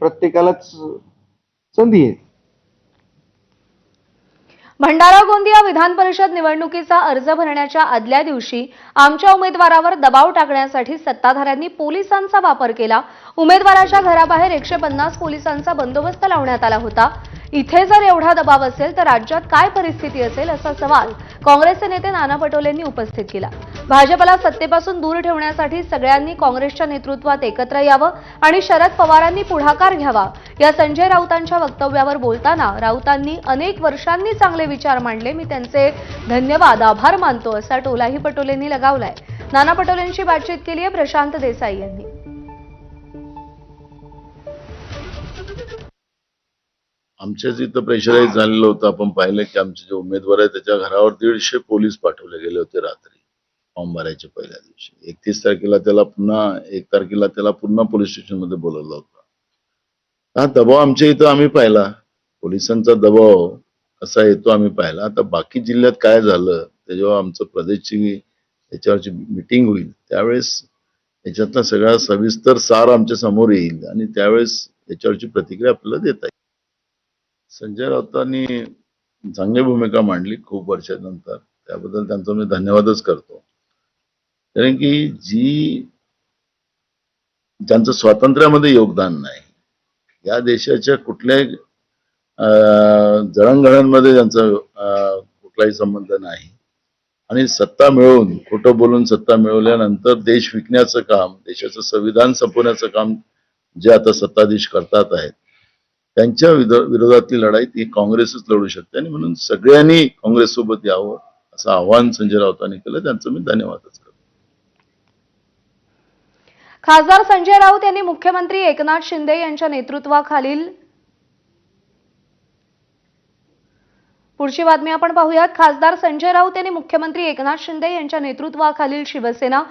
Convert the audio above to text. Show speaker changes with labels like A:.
A: प्रत्येकालाच संधी आहे.
B: भंडारा गोंदिया विधान परिषद निवडणुकीचा अर्ज भरण्याच्या आदल्या दिवशी आमच्या उमेदवारावर दबाव टाकण्यासाठी सत्ताधाऱ्यांनी पोलिसांचा वापर केला. उमेदवाराच्या घराबाहेर 150 पोलिसांचा बंदोबस्त लावण्यात आला होता. इथे जर एवढा दबाव असेल तर राज्यात काय परिस्थिती असेल असा सवाल काँग्रेसचे नेते नाना पटोलेंनी उपस्थित केला. भाजपला सत्तेपासून दूर ठेवण्यासाठी सगळ्यांनी काँग्रेसच्या नेतृत्वात एकत्र यावं आणि शरद पवारांनी पुढाकार घ्यावा. या संजय राऊतांच्या वक्तव्यावर बोलताना राऊतांनी अनेक वर्षांनी चांगले विचार मांडले, मी त्यांचे धन्यवाद आभार मानतो असा टोलाही पटोलेंनी लगावलाय. नाना पटोलेंशी बातचीत केली आहे प्रशांत देसाई यांनी.
C: आमच्याच इथं प्रेशराईज झालेलं होतं. आपण पाहिलं की आमचे जे उमेदवार आहे त्याच्या घरावर 150 पोलीस पाठवले गेले होते रात्री फॉर्म भरायच्या पहिल्या दिवशी. 31 तारखेला त्याला पुन्हा 1 तारखेला त्याला पुन्हा पोलीस स्टेशनमध्ये बोलवलं होतं. हा दबाव आमच्या इथं आम्ही पाहिला, पोलिसांचा दबाव कसा येतो आम्ही पाहिला. आता बाकी जिल्ह्यात काय झालं ते जेव्हा आमचं प्रदेशची याच्यावरची मीटिंग होईल त्यावेळेस याच्यातला सगळा सविस्तर सार आमच्या समोर येईल आणि त्यावेळेस याच्यावरची प्रतिक्रिया आपल्याला देता येईल. संजय राऊतांनी चांगली भूमिका मांडली खूप वर्षानंतर, त्याबद्दल त्यांचा मी धन्यवादच करतो. कारण की ज्यांचं स्वातंत्र्यामध्ये योगदान नाही, या देशाच्या कुठल्याही जळणघळणमध्ये ज्यांचा कुठलाही संबंध नाही आणि सत्ता मिळवून खोटं बोलून सत्ता मिळवल्यानंतर देश विकण्याचं काम, देशाचं संविधान संपवण्याचं काम जे आता सत्ताधीश करतात आहेत त्यांच्या विरोधातली लढाई ती काँग्रेसच लढू शकते आणि म्हणून सगळ्यांनी काँग्रेस सोबत यावं असं आवाहन संजय राऊतांनी केलं. त्यांचं मी धन्यवादच करतो.
B: खासदार संजय राऊत यांनी मुख्यमंत्री एकनाथ शिंदे यांच्या नेतृत्वाखालील पुढची बातमी आपण पाहूयात. खासदार संजय राऊत यांनी मुख्यमंत्री एकनाथ शिंदे यांच्या नेतृत्वाखालील शिवसेना